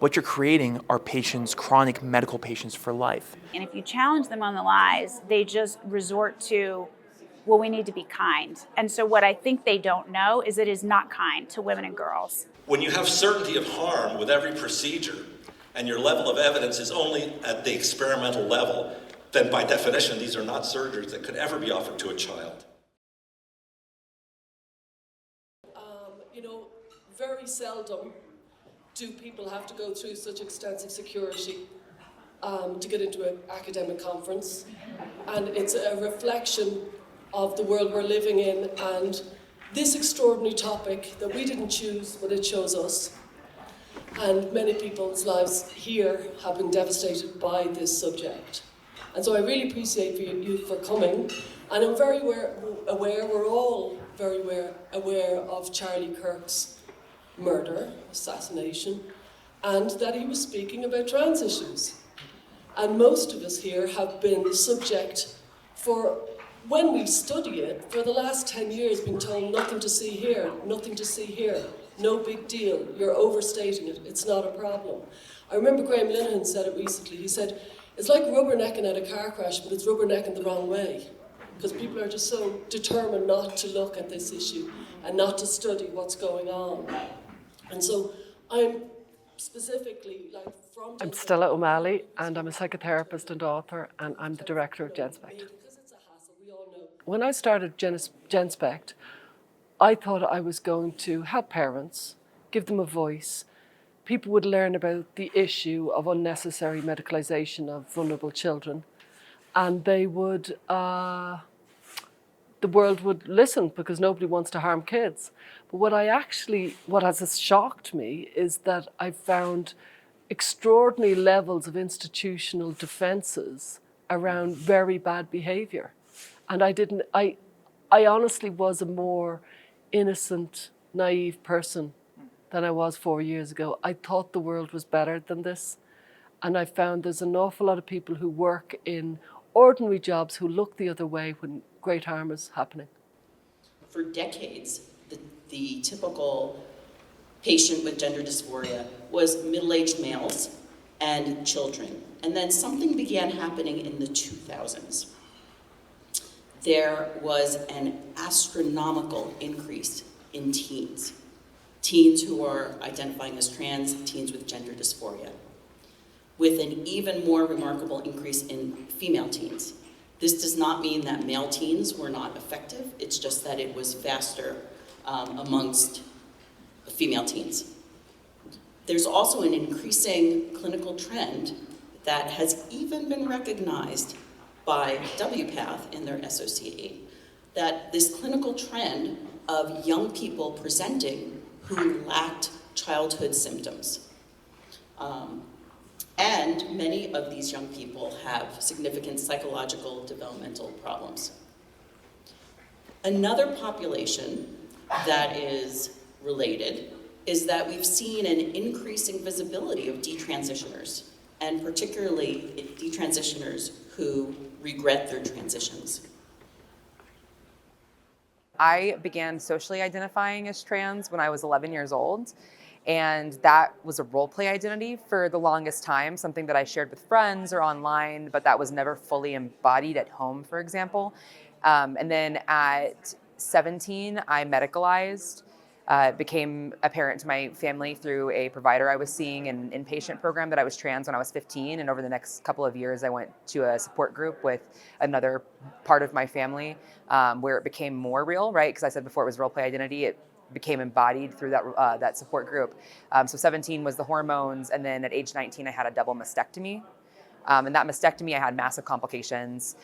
what you're creating are patients, chronic medical patients for life. And if you challenge them on the lies, they just resort to, well, we need to be kind. And so what I think they don't know is it is not kind to women and girls. When you have certainty of harm with every procedure, and your level of evidence is only at the experimental level, then by definition, these are not surgeries that could ever be offered to a child. Very seldom do people have to go through such extensive security to get into an academic conference. And it's a reflection of the world we're living in and this extraordinary topic that we didn't choose, but it chose us. And many people's lives here have been devastated by this subject. And so I really appreciate you for coming. And I'm very aware, we're all very aware of Charlie Kirk's murder, assassination, and that he was speaking about trans issues. And most of us here have been subject for, when we study it, for the last 10 years been told nothing to see here, nothing to see here, no big deal, you're overstating it, it's not a problem. I remember Graham Linehan said it recently, he said, it's like rubbernecking at a car crash, but it's rubbernecking the wrong way. Because people are just so determined not to look at this issue and not to study what's going on. And so I'm specifically from... I'm Stella O'Malley and I'm a psychotherapist and author and I'm the director of Genspect. When I started Genspect, I thought I was going to help parents, give them a voice. People would learn about the issue of unnecessary medicalisation of vulnerable children and they would... the world would listen because nobody wants to harm kids. But what has shocked me is that I found extraordinary levels of institutional defences around very bad behaviour. And I honestly was a more innocent, naive person than I was 4 years ago. I thought the world was better than this. And I found there's an awful lot of people who work in ordinary jobs who look the other way when great harm is happening. For decades, the typical patient with gender dysphoria was middle-aged males and children. And then something began happening in the 2000s. There was an astronomical increase in teens. Teens who are identifying as trans, teens with gender dysphoria, with an even more remarkable increase in female teens. This does not mean that male teens were not effective, it's just that it was faster amongst female teens. There's also an increasing clinical trend that has even been recognized by WPATH in their SOC8, that this clinical trend of young people presenting who lacked childhood symptoms. And many of these young people have significant psychological developmental problems. Another population that is related is that we've seen an increasing visibility of detransitioners, and particularly detransitioners who regret their transitions. I began socially identifying as trans when I was 11 years old. And that was a role play identity for the longest time, something that I shared with friends or online, but that was never fully embodied at home, for example. And then at 17, I medicalized, became apparent to my family through a provider I was seeing in an inpatient program that I was trans when I was 15. And over the next couple of years, I went to a support group with another part of my family where it became more real, right? Because I said before it was role play identity. It became embodied through that support group. So 17 was the hormones, and then at age 19, I had a double mastectomy. And that mastectomy, I had massive complications,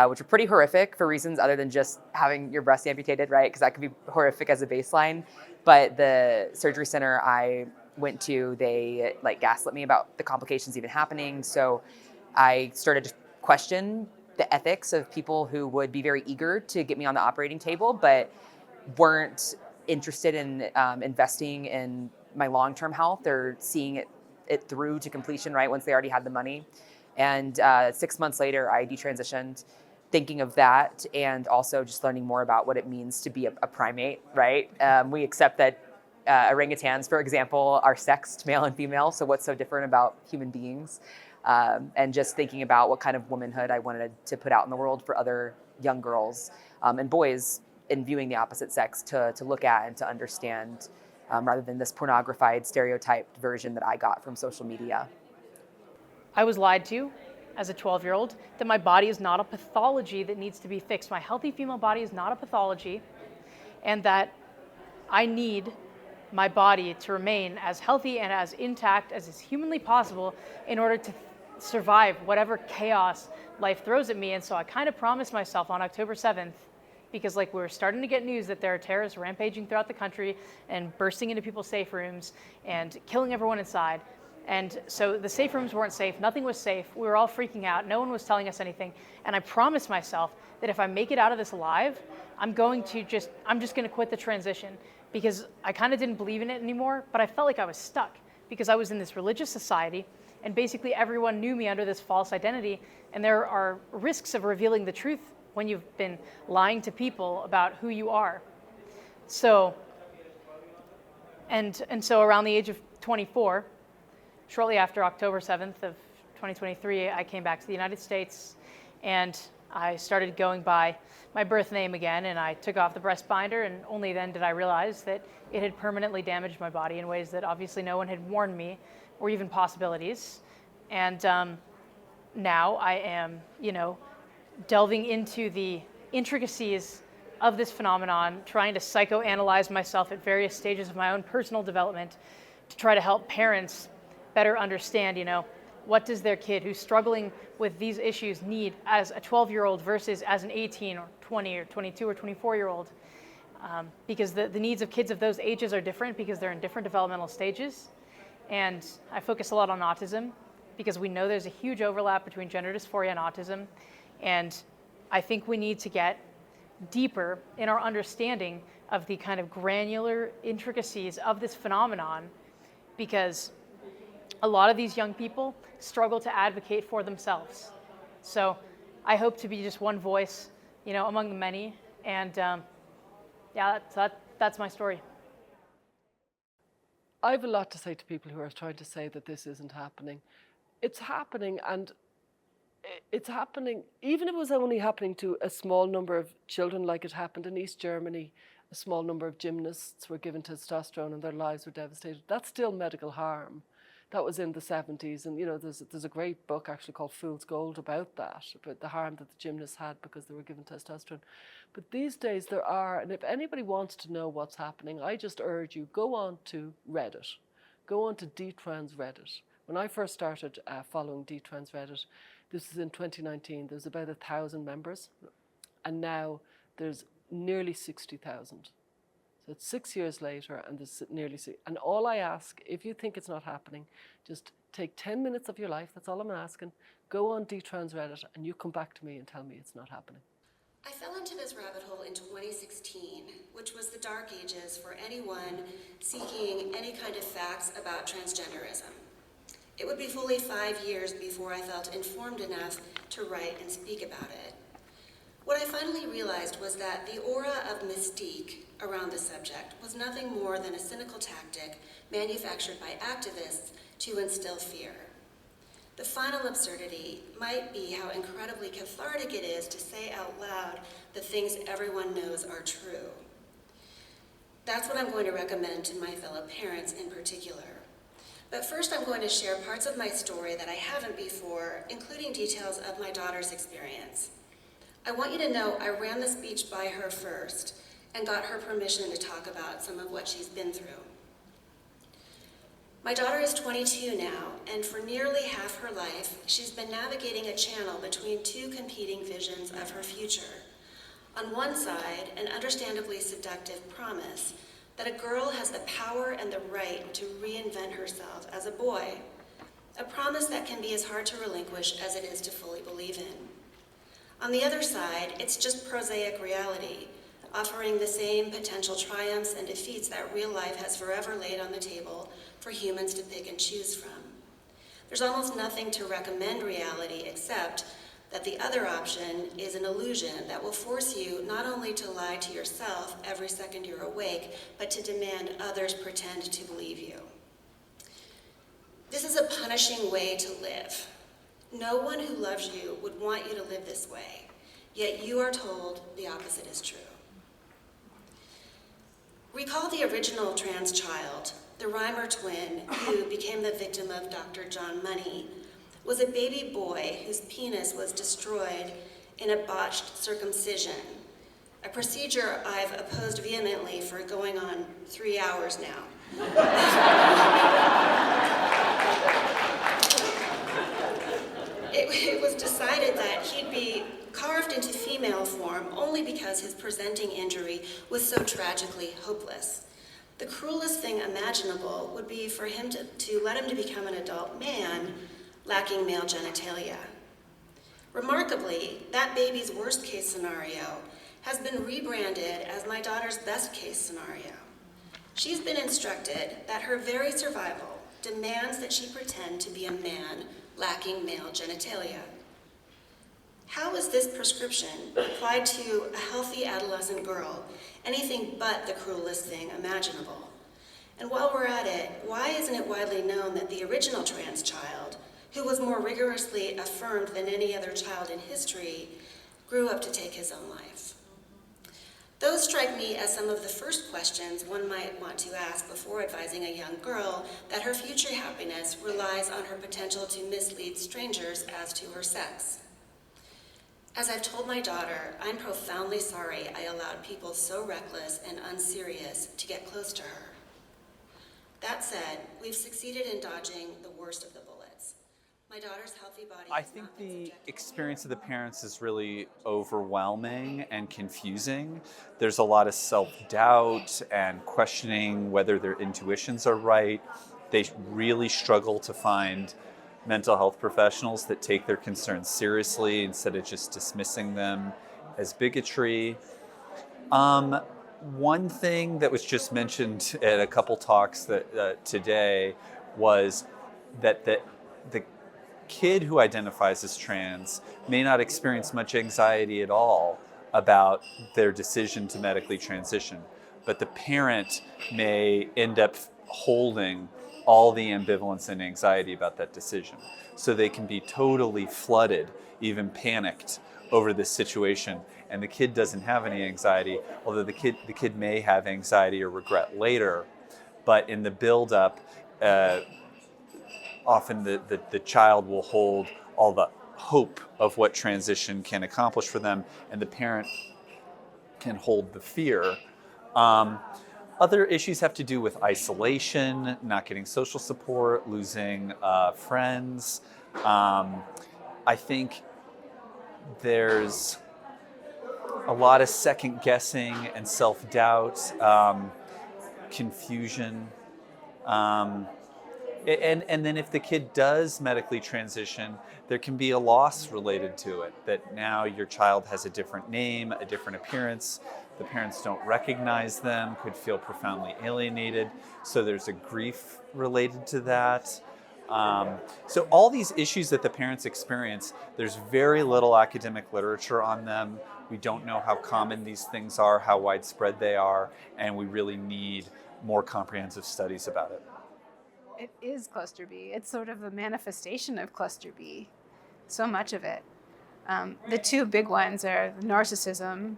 which were pretty horrific for reasons other than just having your breast amputated, right? Because that could be horrific as a baseline. But the surgery center I went to, they gaslit me about the complications even happening. So I started to question the ethics of people who would be very eager to get me on the operating table, but weren't interested in investing in my long-term health or seeing it through to completion, right, once they already had the money. And 6 months later, I detransitioned, thinking of that and also just learning more about what it means to be a primate, right? We accept that orangutans, for example, are sexed, male and female. So what's so different about human beings? And just thinking about what kind of womanhood I wanted to put out in the world for other young girls and boys in viewing the opposite sex to look at and to understand, rather than this pornographied, stereotyped version that I got from social media. I was lied to as a 12-year-old that my body is not a pathology that needs to be fixed. My healthy female body is not a pathology, and that I need my body to remain as healthy and as intact as is humanly possible in order to survive whatever chaos life throws at me. And so I kind of promised myself on October 7th, because like we were starting to get news that there are terrorists rampaging throughout the country and bursting into people's safe rooms and killing everyone inside. And so the safe rooms weren't safe, nothing was safe, we were all freaking out, no one was telling us anything. And I promised myself that if I make it out of this alive, I'm just gonna quit the transition, because I kind of didn't believe in it anymore, but I felt like I was stuck because I was in this religious society and basically everyone knew me under this false identity. And there are risks of revealing the truth when you've been lying to people about who you are. So, and so around the age of 24, shortly after October 7th of 2023, I came back to the United States and I started going by my birth name again, and I took off the breast binder, and only then did I realize that it had permanently damaged my body in ways that obviously no one had warned me or even possibilities. And now I am, delving into the intricacies of this phenomenon, trying to psychoanalyze myself at various stages of my own personal development to try to help parents better understand, what does their kid who's struggling with these issues need as a 12-year-old versus as an 18 or 20 or 22 or 24-year-old? Because the needs of kids of those ages are different because they're in different developmental stages. And I focus a lot on autism because we know there's a huge overlap between gender dysphoria and autism. And I think we need to get deeper in our understanding of the kind of granular intricacies of this phenomenon, because a lot of these young people struggle to advocate for themselves. So I hope to be just one voice, among the many. And that's my story. I have a lot to say to people who are trying to say that this isn't happening. It's happening, and it's happening, even if it was only happening to a small number of children, like it happened in East Germany. A small number of gymnasts were given testosterone and their lives were devastated. That's still medical harm. That was in the 70s, and there's a great book actually called Fool's Gold about that, about the harm that the gymnasts had because they were given testosterone. But these days there are, and if anybody wants to know what's happening, I just urge you, go on to Reddit. Go on to Detrans Reddit. When I first started following Detrans Reddit, this is in 2019, there's about 1,000 members, and now there's nearly 60,000. So it's 6 years later, and there's nearly and all I ask, if you think it's not happening, just take 10 minutes of your life, that's all I'm asking, go on Detrans Reddit, and you come back to me and tell me it's not happening. I fell into this rabbit hole in 2016, which was the dark ages for anyone seeking any kind of facts about transgenderism. It would be fully 5 years before I felt informed enough to write and speak about it. What I finally realized was that the aura of mystique around the subject was nothing more than a cynical tactic manufactured by activists to instill fear. The final absurdity might be how incredibly cathartic it is to say out loud the things everyone knows are true. That's what I'm going to recommend to my fellow parents in particular. But first I'm going to share parts of my story that I haven't before, including details of my daughter's experience. I want you to know I ran the speech by her first and got her permission to talk about some of what she's been through. My daughter is 22 now, and for nearly half her life, she's been navigating a channel between two competing visions of her future. On one side, an understandably seductive promise that a girl has the power and the right to reinvent herself as a boy, a promise that can be as hard to relinquish as it is to fully believe in. On the other side, it's just prosaic reality, offering the same potential triumphs and defeats that real life has forever laid on the table for humans to pick and choose from. There's almost nothing to recommend reality except that the other option is an illusion that will force you not only to lie to yourself every second you're awake, but to demand others pretend to believe you. This is a punishing way to live. No one who loves you would want you to live this way, yet you are told the opposite is true. Recall the original trans child, the Reimer twin who became the victim of Dr. John Money, was a baby boy whose penis was destroyed in a botched circumcision, a procedure I've opposed vehemently for going on 3 hours now. It was decided that he'd be carved into female form only because his presenting injury was so tragically hopeless. The cruelest thing imaginable would be for him to let him to become an adult man lacking male genitalia. Remarkably, that baby's worst case scenario has been rebranded as my daughter's best case scenario. She's been instructed that her very survival demands that she pretend to be a man lacking male genitalia. How is this prescription applied to a healthy adolescent girl anything but the cruelest thing imaginable? And while we're at it, why isn't it widely known that the original trans child, who was more rigorously affirmed than any other child in history, grew up to take his own life? Those strike me as some of the first questions one might want to ask before advising a young girl that her future happiness relies on her potential to mislead strangers as to her sex. As I've told my daughter, I'm profoundly sorry I allowed people so reckless and unserious to get close to her. That said, we've succeeded in dodging the worst of the bullets. My daughter's healthy body I has think not been the subjected to experience of the parents is really overwhelming and confusing. There's a lot of self-doubt and questioning whether their intuitions are right. They really struggle to find mental health professionals that take their concerns seriously instead of just dismissing them as bigotry. One thing that was just mentioned at a couple talks that today was that the kid who identifies as trans may not experience much anxiety at all about their decision to medically transition, but the parent may end up holding all the ambivalence and anxiety about that decision. So they can be totally flooded, even panicked over this situation, and the kid doesn't have any anxiety, although the kid may have anxiety or regret later. But in the build-up, often the child will hold all the hope of what transition can accomplish for them, and the parent can hold the fear. Other issues have to do with isolation, not getting social support, losing friends. I think there's a lot of second guessing and self-doubt, confusion. And then if the kid does medically transition, there can be a loss related to it, that now your child has a different name, a different appearance. The parents don't recognize them, could feel profoundly alienated. So there's a grief related to that. So all these issues that the parents experience, there's very little academic literature on them. We don't know how common these things are, how widespread they are, and we really need more comprehensive studies about it. It is cluster B. It's sort of a manifestation of cluster B, so much of it. The two big ones are narcissism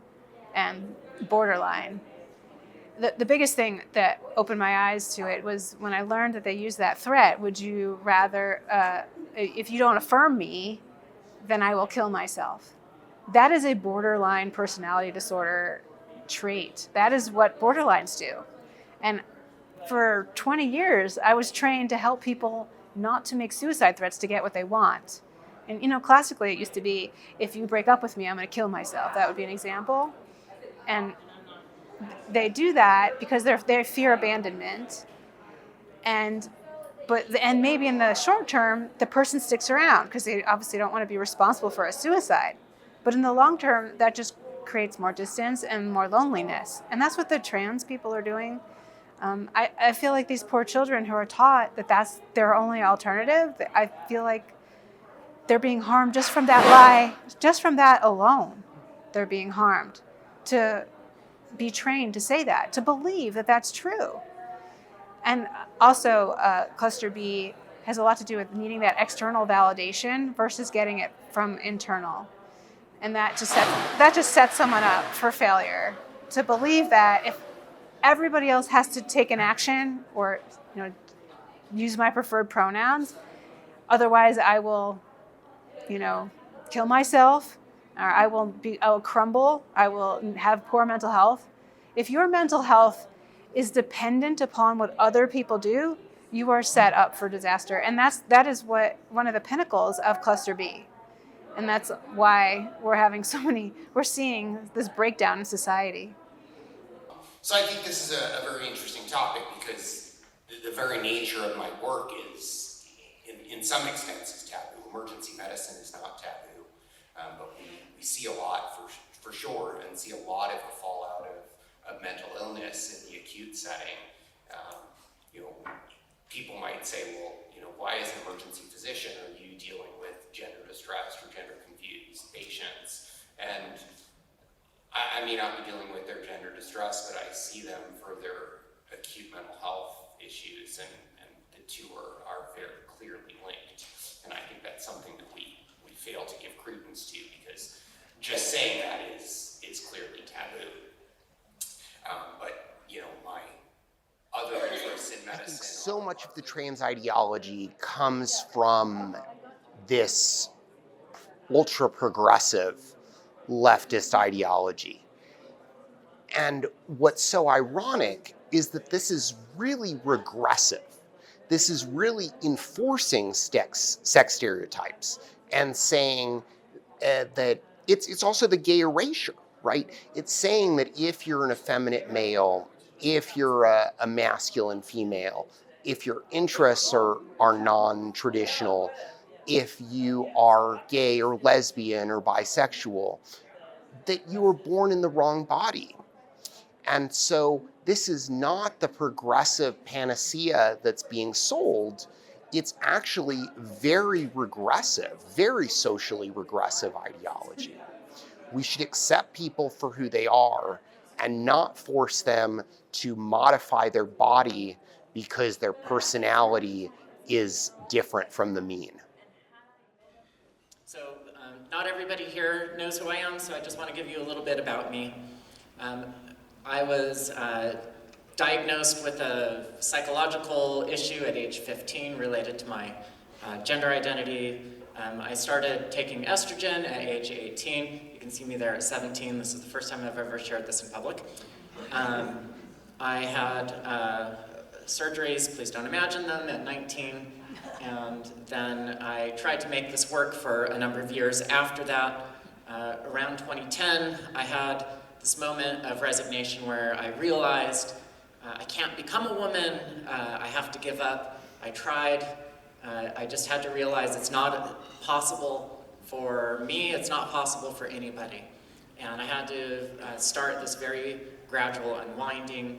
and borderline. The biggest thing that opened my eyes to it was when I learned that they use that threat, would you rather, if you don't affirm me, then I will kill myself. That is a borderline personality disorder trait. That is what borderlines do. And for 20 years, I was trained to help people not to make suicide threats to get what they want. And classically it used to be, if you break up with me, I'm gonna kill myself. That would be an example. And they do that because they fear abandonment. And maybe in the short term, the person sticks around because they obviously don't want to be responsible for a suicide. But in the long term, that just creates more distance and more loneliness. And that's what the trans people are doing. I feel like these poor children who are taught that that's their only alternative, I feel like they're being harmed just from that lie, just from that alone. They're being harmed. To be trained to say that, to believe that that's true. And also, cluster B has a lot to do with needing that external validation versus getting it from internal. And that just sets someone up for failure, to believe that if everybody else has to take an action or use my preferred pronouns, otherwise I will kill myself, or I will crumble, I will have poor mental health. If your mental health is dependent upon what other people do, you are set up for disaster. And that is what one of the pinnacles of cluster B. And that's why we're seeing this breakdown in society. So I think this is a very interesting topic, because the very nature of my work is, in some extents, is taboo. Emergency medicine is not taboo, but we see a lot for sure, and see a lot of the fallout of mental illness in the acute setting. People might say, well, why as an emergency physician are you dealing with gender distressed or gender confused patients? And I may not be dealing with their gender distress, but I see them for their acute mental health issues, and the two are very clearly linked. And I think that's something that we fail to give credence to, because just saying that is clearly taboo. But my other interests in medicine. I think so much of the trans ideology comes from this ultra progressive leftist ideology. And what's so ironic is that this is really regressive. This is really enforcing sex stereotypes and saying that it's also the gay erasure, right? It's saying that if you're an effeminate male, if you're a masculine female, if your interests are non-traditional, if you are gay or lesbian or bisexual, that you were born in the wrong body. And so this is not the progressive panacea that's being sold. It's actually very regressive, very socially regressive ideology. We should accept people for who they are and not force them to modify their body because their personality is different from the mean. So not everybody here knows who I am, so I just want to give you a little bit about me. I was diagnosed with a psychological issue at age 15 related to my gender identity. I started taking estrogen at age 18. You can see me there at 17. This is the first time I've ever shared this in public. I had surgeries, please don't imagine them, at 19. And then I tried to make this work for a number of years after that. Around 2010, I had this moment of resignation where I realized I can't become a woman, I have to give up. I tried, I just had to realize it's not possible for me, it's not possible for anybody. And I had to start this very gradual unwinding.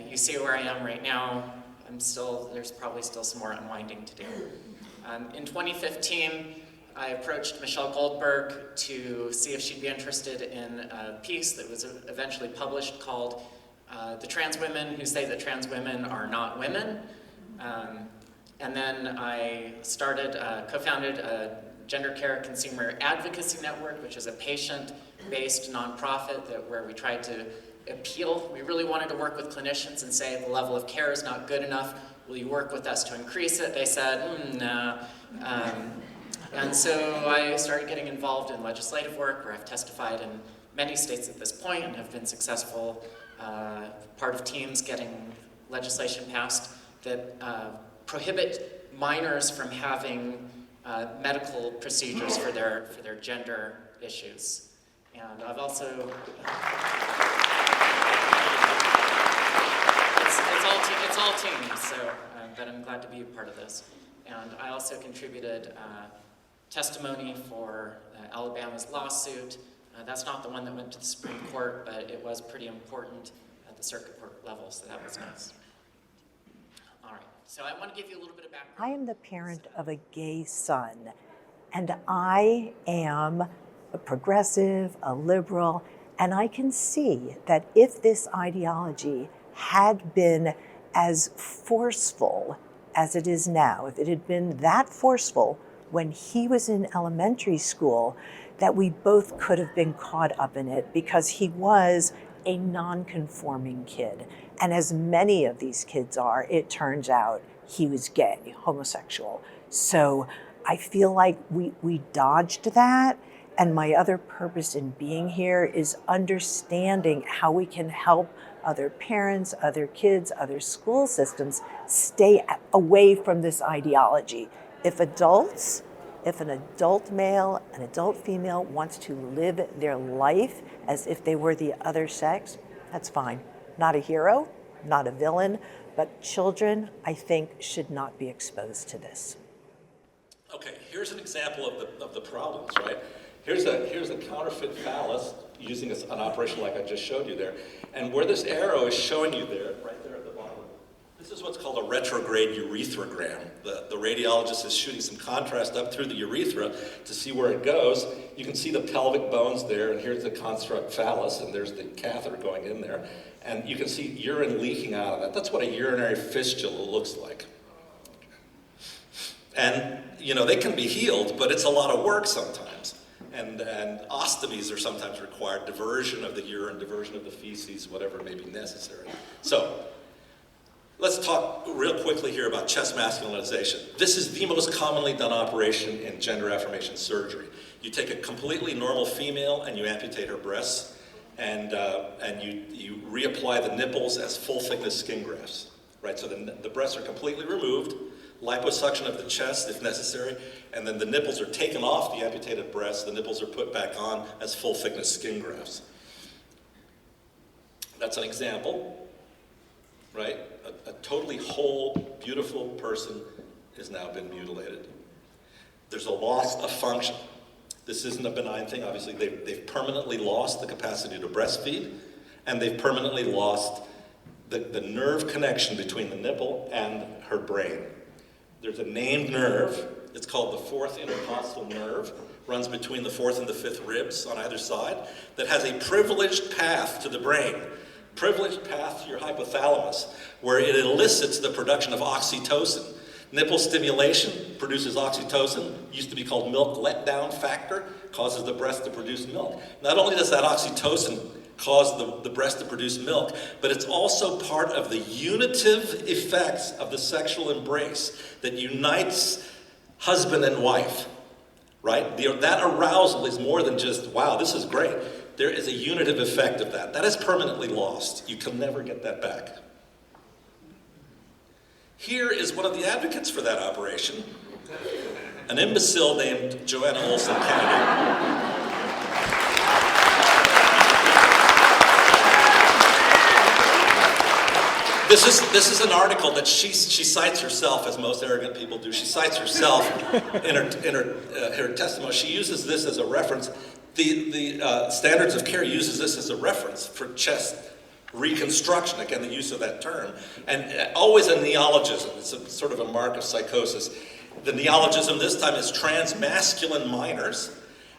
You see where I am right now. There's probably still some more unwinding to do. In 2015, I approached Michelle Goldberg to see if she'd be interested in a piece that was eventually published called The Trans Women Who Say That Trans Women Are Not Women. And then I co-founded a Gender Care Consumer Advocacy Network, which is a patient-based nonprofit where we tried to appeal. We really wanted to work with clinicians and say the level of care is not good enough. Will you work with us to increase it? They said, no. And so I started getting involved in legislative work where I've testified in many states at this point and have been successful, part of teams getting legislation passed that prohibit minors from having medical procedures for their gender issues. And I've also, it's all teams, so, but I'm glad to be a part of this. And I also contributed testimony for Alabama's lawsuit. That's not the one that went to the Supreme Court, but it was pretty important at the circuit court level, so that was nice. All right, so I want to give you a little bit of background. I am the parent of a gay son, And I am a progressive, a liberal, and I can see that if this ideology had been as forceful as it is now, if it had been that forceful when he was in elementary school, that we both could have been caught up in it, because he was a non-conforming kid. And as many of these kids are, it turns out he was gay, homosexual. So I feel like we dodged that. And my other purpose in being here is understanding how we can help other parents, other kids, other school systems stay away from this ideology. If an adult male, an adult female wants to live their life as if they were the other sex, that's fine. Not a hero, not a villain, but children, I think, should not be exposed to this. Okay, here's an example of the problems, right? Here's a counterfeit phallus using an operation like I just showed you there. And where this arrow is showing you there, right there at the bottom, this is what's called a retrograde urethrogram. The radiologist is shooting some contrast up through the urethra to see where it goes. You can see the pelvic bones there, and here's the construct phallus, and there's the catheter going in there. And you can see urine leaking out of that. That's what a urinary fistula looks like. And, they can be healed, but it's a lot of work sometimes. And ostomies are sometimes required, diversion of the urine, diversion of the feces, whatever may be necessary. So, let's talk real quickly here about chest masculinization. This is the most commonly done operation in gender affirmation surgery. You take a completely normal female and you amputate her breasts, and you reapply the nipples as full-thickness skin grafts, right? So the breasts are completely removed, liposuction of the chest if necessary, and then the nipples are taken off the amputated breasts, the nipples are put back on as full-thickness skin grafts. That's an example, right? A totally whole, beautiful person has now been mutilated. There's a loss of function. This isn't a benign thing. Obviously, they've permanently lost the capacity to breastfeed, and they've permanently lost the nerve connection between the nipple and her brain. There's a named nerve. It's called the fourth intercostal nerve, runs between the fourth and the fifth ribs on either side, that has a privileged path to the brain, privileged path to your hypothalamus, where it elicits the production of oxytocin. Nipple stimulation produces oxytocin, used to be called milk letdown factor, causes the breast to produce milk. Not only does that oxytocin cause the breast to produce milk, but it's also part of the unitive effects of the sexual embrace that unites husband and wife, right? That arousal is more than just, wow, this is great. There is a unitive effect of that. That is permanently lost. You can never get that back. Here is one of the advocates for that operation, an imbecile named Joanna Olson Kennedy. This is an article that she cites herself, as most arrogant people do. She cites herself in her testimony. She uses this as a reference. The Standards of Care uses this as a reference for chest reconstruction, again, the use of that term, and always a neologism. It's a sort of a mark of psychosis. The neologism this time is transmasculine minors.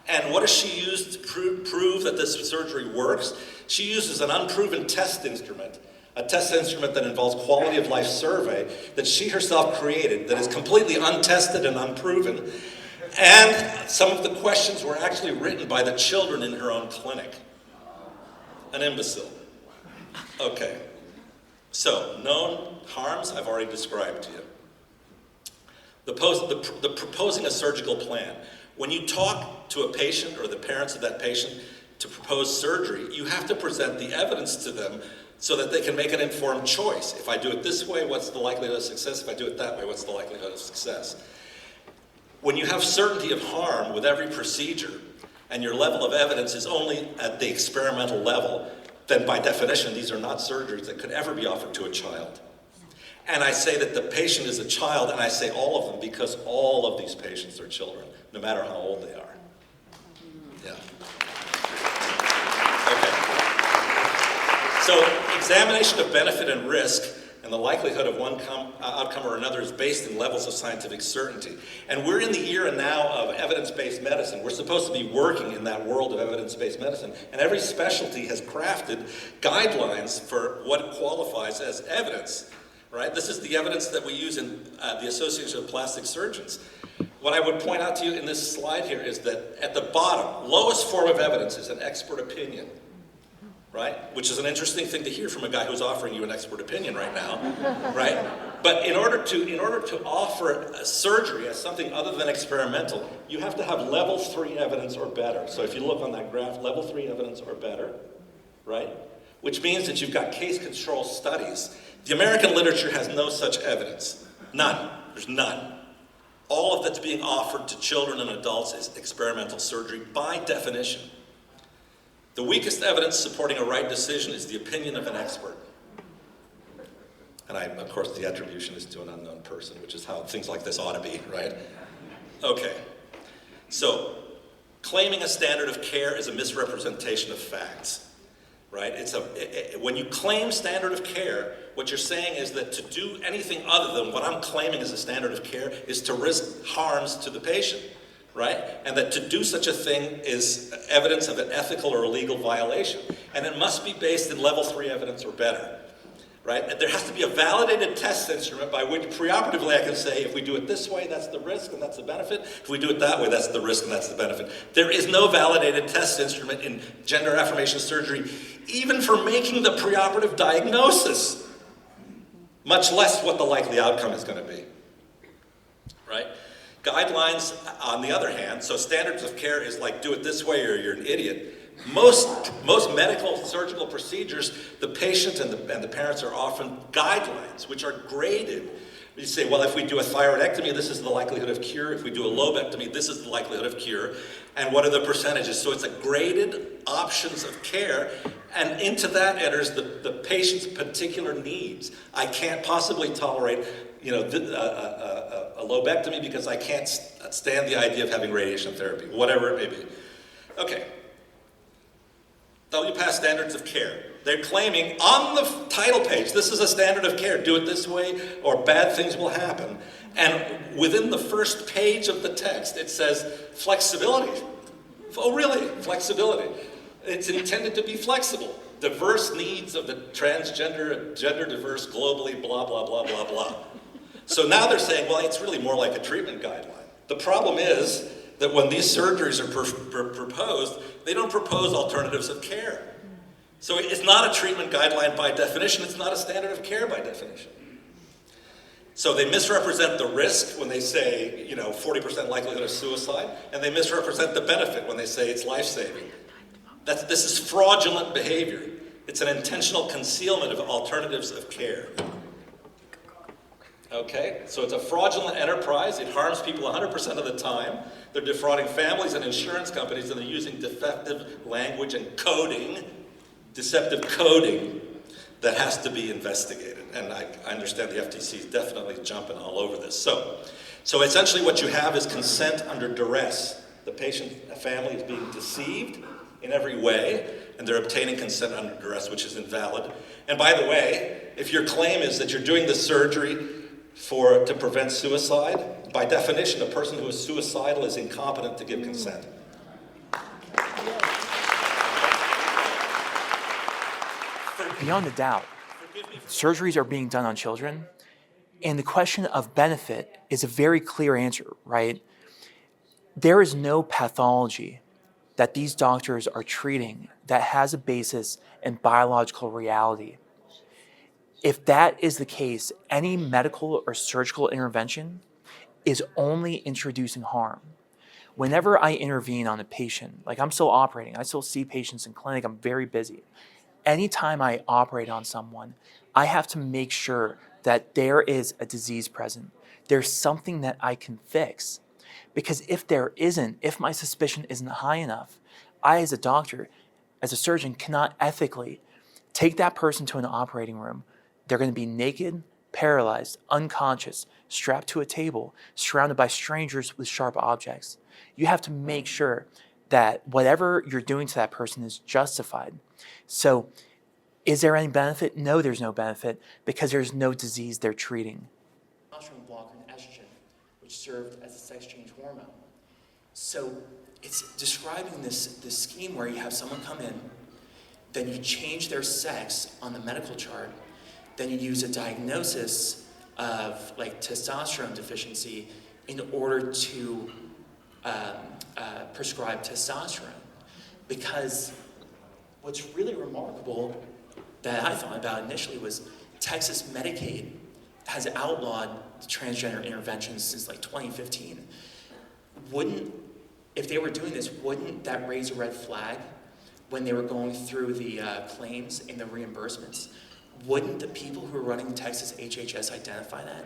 And what does she use to prove that this surgery works? She uses an unproven test instrument, a test instrument that involves quality of life survey that she herself created, that is completely untested and unproven. And some of the questions were actually written by the children in her own clinic. An imbecile. Okay. So, known harms I've already described to you. The proposing a surgical plan. When you talk to a patient or the parents of that patient to propose surgery, you have to present the evidence to them so that they can make an informed choice. If I do it this way, what's the likelihood of success? If I do it that way, what's the likelihood of success? When you have certainty of harm with every procedure, and your level of evidence is only at the experimental level, then by definition, these are not surgeries that could ever be offered to a child. And I say that the patient is a child, and I say all of them because all of these patients are children, no matter how old they are. Yeah. Okay. So, examination of benefit and risk. and the likelihood of one outcome or another is based in levels of scientific certainty. And we're in the era now of evidence-based medicine. We're supposed to be working in that world of evidence-based medicine, and every specialty has crafted guidelines for what qualifies as evidence, right? This is the evidence that we use in the Association of Plastic Surgeons. What I would point out to you in this slide here is that at the bottom, lowest form of evidence is an expert opinion, right? Which is an interesting thing to hear from a guy who's offering you an expert opinion right now, right? But in order to offer a surgery as something other than experimental, you have to have level 3 evidence or better. So if you look on that graph, level 3 evidence or better, right? Which means that you've got case control studies. The American literature has no such evidence. None. There's none. All of that's being offered to children and adults is experimental surgery by definition. The weakest evidence supporting a right decision is the opinion of an expert. And of course, the attribution is to an unknown person, which is how things like this ought to be, right? Okay. So, claiming a standard of care is a misrepresentation of facts, right? When you claim standard of care, what you're saying is that to do anything other than what I'm claiming as a standard of care is to risk harms to the patient, right? And that to do such a thing is evidence of an ethical or illegal violation. And it must be based in level 3 evidence or better, right? And there has to be a validated test instrument by which preoperatively I can say, if we do it this way, that's the risk and that's the benefit. If we do it that way, that's the risk and that's the benefit. There is no validated test instrument in gender affirmation surgery, even for making the preoperative diagnosis, much less what the likely outcome is going to be, right? Guidelines, on the other hand, so standards of care is like do it this way or you're an idiot. Most medical surgical procedures, the patient and the parents are often guidelines, which are graded. You say, well, if we do a thyroidectomy, this is the likelihood of cure. If we do a lobectomy, this is the likelihood of cure. And what are the percentages? So it's a graded options of care, and into that enters the patient's particular needs. I can't possibly tolerate a lobectomy because I can't stand the idea of having radiation therapy, whatever it may be. Okay. WPATH standards of care. They're claiming on the title page, this is a standard of care, do it this way or bad things will happen. And within the first page of the text, it says flexibility. Oh really, flexibility. It's intended to be flexible. Diverse needs of the transgender, gender diverse globally, blah, blah, blah, blah, blah. So now they're saying, well, it's really more like a treatment guideline. The problem is that when these surgeries are proposed, they don't propose alternatives of care. So it's not a treatment guideline by definition, it's not a standard of care by definition. So they misrepresent the risk when they say, 40% likelihood of suicide, and they misrepresent the benefit when they say it's life-saving. This is fraudulent behavior. It's an intentional concealment of alternatives of care. Okay, so it's a fraudulent enterprise. It harms people 100% of the time. They're defrauding families and insurance companies, and they're using defective language and coding, deceptive coding, that has to be investigated. And I understand the FTC is definitely jumping all over this. So essentially what you have is consent under duress. The patient, a family is being deceived in every way, and they're obtaining consent under duress, which is invalid. And by the way, if your claim is that you're doing the surgery to prevent suicide, by definition, a person who is suicidal is incompetent to give consent. Beyond a doubt, surgeries are being done on children, and the question of benefit is a very clear answer, right? There is no pathology that these doctors are treating that has a basis in biological reality. If that is the case, any medical or surgical intervention is only introducing harm. Whenever I intervene on a patient, like I'm still operating, I still see patients in clinic, I'm very busy. Anytime I operate on someone, I have to make sure that there is a disease present. There's something that I can fix. Because if there isn't, if my suspicion isn't high enough, I as a doctor, as a surgeon, cannot ethically take that person to an operating room. They're going to be naked, paralyzed, unconscious, strapped to a table, surrounded by strangers with sharp objects. You have to make sure that whatever you're doing to that person is justified. So Is there any benefit? No, there's no benefit because there's no disease they're treating. Testosterone blocker and estrogen, which served as a sex change hormone. So it's describing this scheme where you have someone come in, then you change their sex on the medical chart, then you use a diagnosis of like testosterone deficiency in order to prescribe testosterone. Because what's really remarkable that I thought about initially was Texas Medicaid has outlawed transgender interventions since like 2015. If they were doing this, wouldn't that raise a red flag when they were going through the claims and the reimbursements? Wouldn't the people who are running Texas HHS identify that?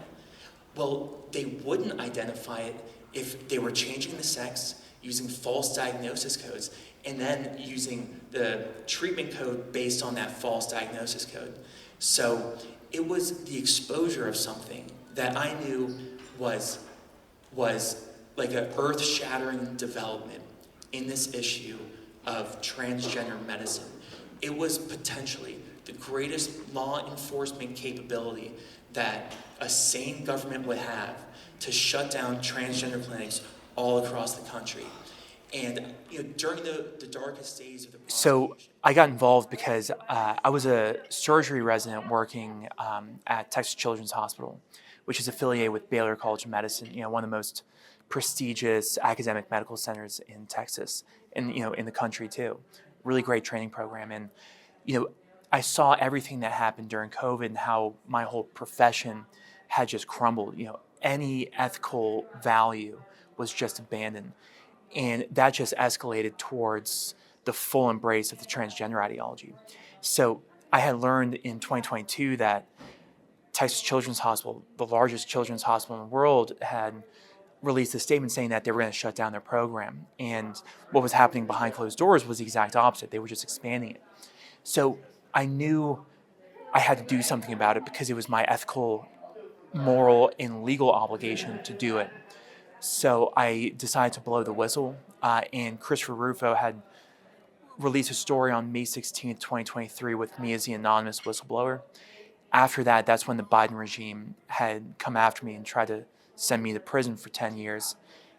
Well, they wouldn't identify it if they were changing the sex, using false diagnosis codes, and then using the treatment code based on that false diagnosis code. So it was the exposure of something that I knew was like an earth-shattering development in this issue of transgender medicine. It was potentially the greatest law enforcement capability that a sane government would have to shut down transgender clinics all across the country. And during the darkest days of the process, So I got involved because I was a surgery resident working at Texas Children's Hospital, which is affiliated with Baylor College of Medicine, one of the most prestigious academic medical centers in Texas and in the country too. Really great training program. And I saw everything that happened during COVID and how my whole profession had just crumbled. Any ethical value was just abandoned. And that just escalated towards the full embrace of the transgender ideology. So I had learned in 2022 that Texas Children's Hospital, the largest children's hospital in the world, had released a statement saying that they were going to shut down their program. And what was happening behind closed doors was the exact opposite. They were just expanding it. So I knew I had to do something about it because it was my ethical, moral, and legal obligation to do it. So I decided to blow the whistle, and Christopher Rufo had released a story on May 16th, 2023 with me as the anonymous whistleblower. After that, that's when the Biden regime had come after me and tried to send me to prison for 10 years.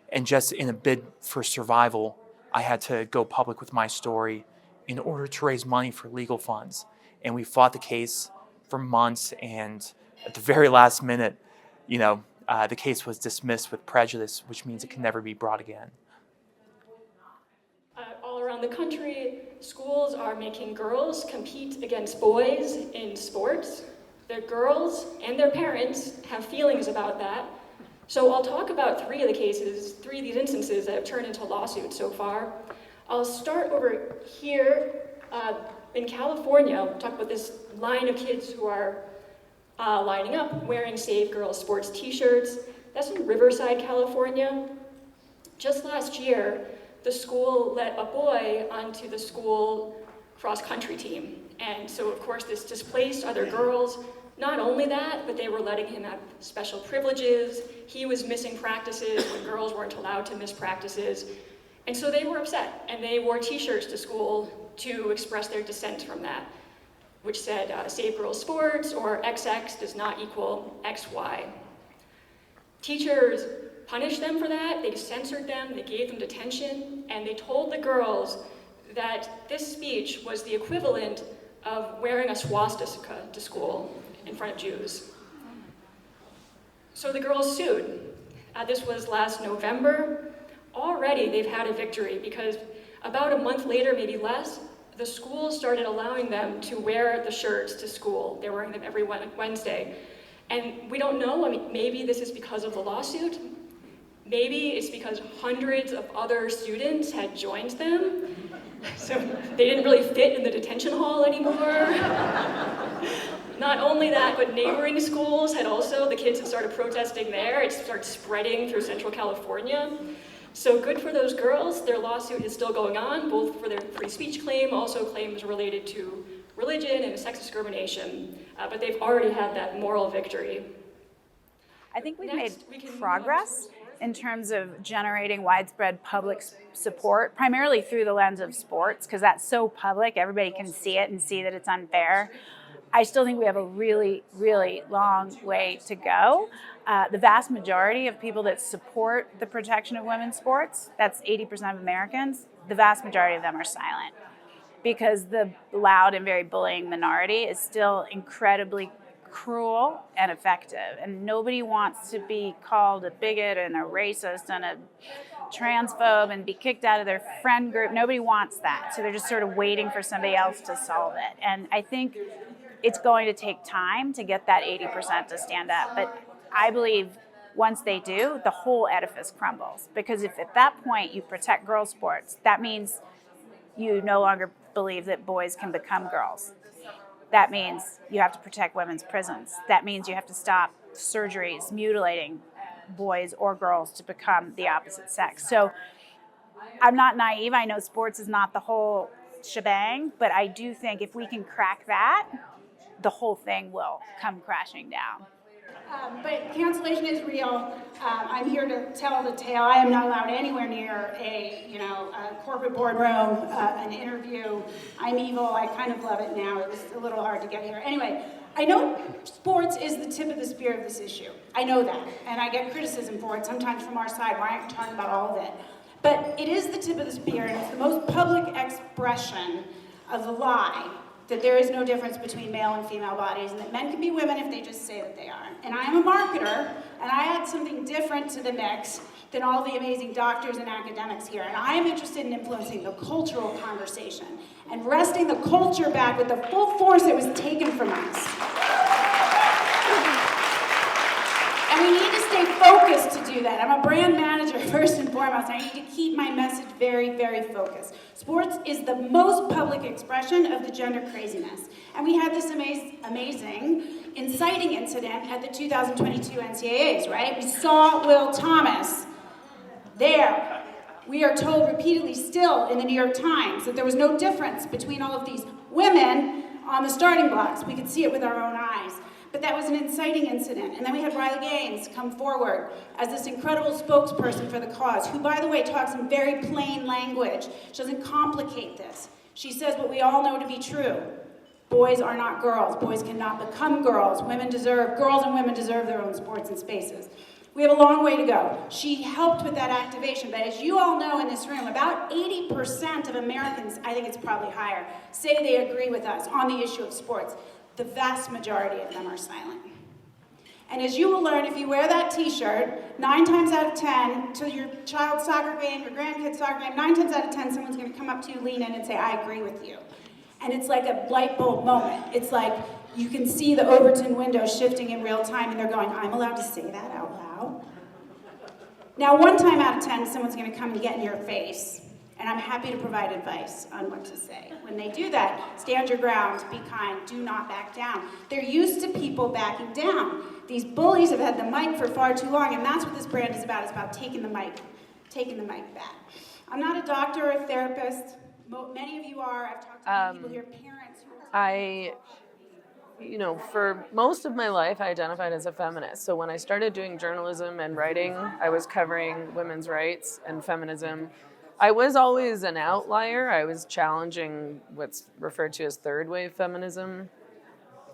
And just in a bid for survival, I had to go public with my story in order to raise money for legal funds. And we fought the case for months, and at the very last minute, the case was dismissed with prejudice, which means it can never be brought again. All around the country, schools are making girls compete against boys in sports. The girls and their parents have feelings about that. So I'll talk about three of these instances that have turned into lawsuits so far. I'll start over here in California. I'll talk about this line of kids who are lining up wearing Save Girls sports t-shirts. That's in Riverside, California. Just last year, the school let a boy onto the school cross-country team. And so, of course, this displaced other girls. Not only that, but they were letting him have special privileges. He was missing practices when girls weren't allowed to miss practices. And so they were upset, and they wore t-shirts to school to express their dissent from that, which said, Save Girls Sports, or XX does not equal XY. Teachers punished them for that, they censored them, they gave them detention, and they told the girls that this speech was the equivalent of wearing a swastika to school in front of Jews. So the girls sued. This was last November. Already they've had a victory because about a month later, maybe less, the school started allowing them to wear the shirts to school. They're wearing them every Wednesday. And we don't know, maybe this is because of the lawsuit. Maybe it's because hundreds of other students had joined them. So they didn't really fit in the detention hall anymore. Not only that, but neighboring schools had also, the kids had started protesting there. It started spreading through Central California. So good for those girls. Their lawsuit is still going on, both for their free speech claim, also claims related to religion and sex discrimination. But they've already had that moral victory. I think we've made progress in terms of generating widespread public support, primarily through the lens of sports, because that's so public, everybody can see it and see that it's unfair. I still think we have a really, really long way to go. The vast majority of people that support the protection of women's sports, that's 80% of Americans, the vast majority of them are silent, because the loud and very bullying minority is still incredibly cruel and effective. And nobody wants to be called a bigot and a racist and a transphobe and be kicked out of their friend group. Nobody wants that. So they're just sort of waiting for somebody else to solve it. And I think it's going to take time to get that 80% to stand up. But I believe once they do, the whole edifice crumbles. Because if at that point you protect girls' sports, that means you no longer believe that boys can become girls. That means you have to protect women's prisons. That means you have to stop surgeries mutilating boys or girls to become the opposite sex. So I'm not naive. I know sports is not the whole shebang, but I do think if we can crack that, the whole thing will come crashing down. But cancellation is real. I'm here to tell the tale. I am not allowed anywhere near a corporate boardroom, an interview. I'm evil. I kind of love it now. It was a little hard to get here. Anyway, I know sports is the tip of the spear of this issue. I know that, and I get criticism for it sometimes from our side. Why aren't you talking about all of it? But it is the tip of the spear, and it's the most public expression of the lie that there is no difference between male and female bodies, and that men can be women if they just say that they are. And I am a marketer, and I add something different to the mix than all the amazing doctors and academics here. And I am interested in influencing the cultural conversation and wresting the culture back with the full force it was taken from us. And we need to stay focused to do that. I'm a brand manager first and foremost. I need to keep my message very, very focused. Sports is the most public expression of the gender craziness. And we had this amazing inciting incident at the 2022 NCAAs, right? We saw Will Thomas there. We are told repeatedly still in the New York Times that there was no difference between all of these women on the starting blocks. We could see it with our own eyes. But that was an inciting incident. And then we had Riley Gaines come forward as this incredible spokesperson for the cause, who, by the way, talks in very plain language. She doesn't complicate this. She says what we all know to be true. Boys are not girls. Boys cannot become girls. Girls and women deserve their own sports and spaces. We have a long way to go. She helped with that activation, but as you all know in this room, about 80% of Americans, I think it's probably higher, say they agree with us on the issue of sports. The vast majority of them are silent. And as you will learn, if you wear that t-shirt, 9 times out of 10, to your child's soccer game, your grandkid's soccer game, 9 times out of 10, someone's gonna come up to you, lean in and say, I agree with you. And it's like a light bulb moment. It's like you can see the Overton window shifting in real time and they're going, I'm allowed to say that out loud? Now, 1 time out of 10, someone's gonna come and get in your face. And I'm happy to provide advice on what to say. When they do that, stand your ground, be kind, do not back down. They're used to people backing down. These bullies have had the mic for far too long, and that's what this brand is about. It's about taking the mic back. I'm not a doctor or a therapist. Many of you are. I've talked to many people here, parents. For most of my life, I identified as a feminist. So when I started doing journalism and writing, I was covering women's rights and feminism. I was always an outlier. I was challenging what's referred to as third wave feminism.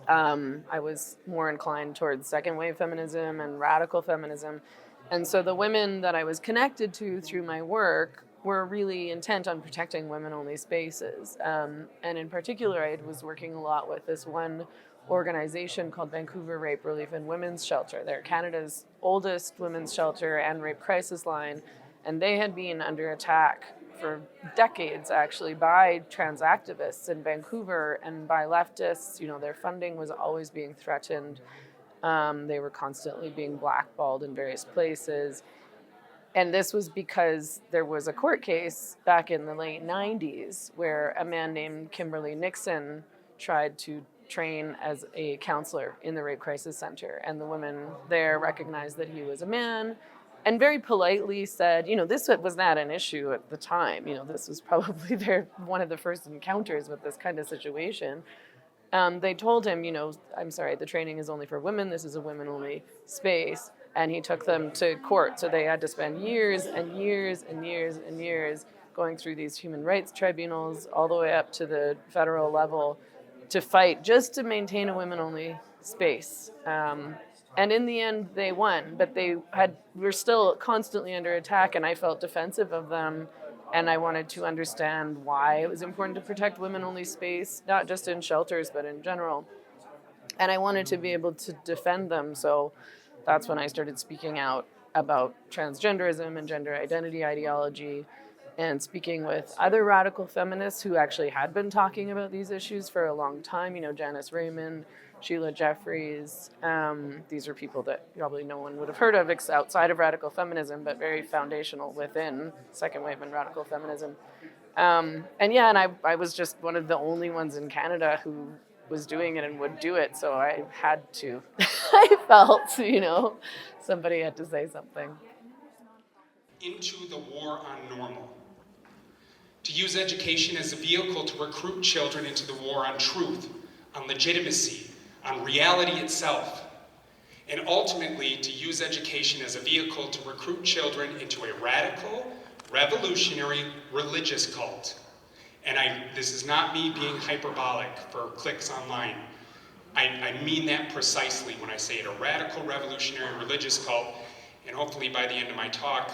I was more inclined towards second wave feminism and radical feminism. And so the women that I was connected to through my work were really intent on protecting women-only spaces. And in particular, I was working a lot with this one organization called Vancouver Rape Relief and Women's Shelter. They're Canada's oldest women's shelter and rape crisis line. And they had been under attack for decades, actually, by trans activists in Vancouver and by leftists. Their funding was always being threatened. They were constantly being blackballed in various places. And this was because there was a court case back in the late 90s where a man named Kimberly Nixon tried to train as a counselor in the Rape Crisis Center. And the women there recognized that he was a man and very politely said, this was not an issue at the time. This was probably one of the first encounters with this kind of situation. They told him, I'm sorry, the training is only for women. This is a women-only space. and he took them to court. So they had to spend years and years and years and years going through these human rights tribunals all the way up to the federal level to fight just to maintain a women-only space. And in the end, they won, but were still constantly under attack, and I felt defensive of them. And I wanted to understand why it was important to protect women-only space, not just in shelters, but in general. And I wanted to be able to defend them. So that's when I started speaking out about transgenderism and gender identity ideology, and speaking with other radical feminists who actually had been talking about these issues for a long time. Janice Raymond, Sheila Jeffries. These are people that probably no one would have heard of outside of radical feminism, but very foundational within second wave and radical feminism. And I was just one of the only ones in Canada who was doing it and would do it, so I had to. I felt, somebody had to say something. Into the war on normal. To use education as a vehicle to recruit children into the war on truth, on legitimacy, on reality itself, and ultimately to use education as a vehicle to recruit children into a radical, revolutionary, religious cult. And this is not me being hyperbolic for clicks online. I mean that precisely when I say it, a radical, revolutionary, religious cult. And hopefully by the end of my talk,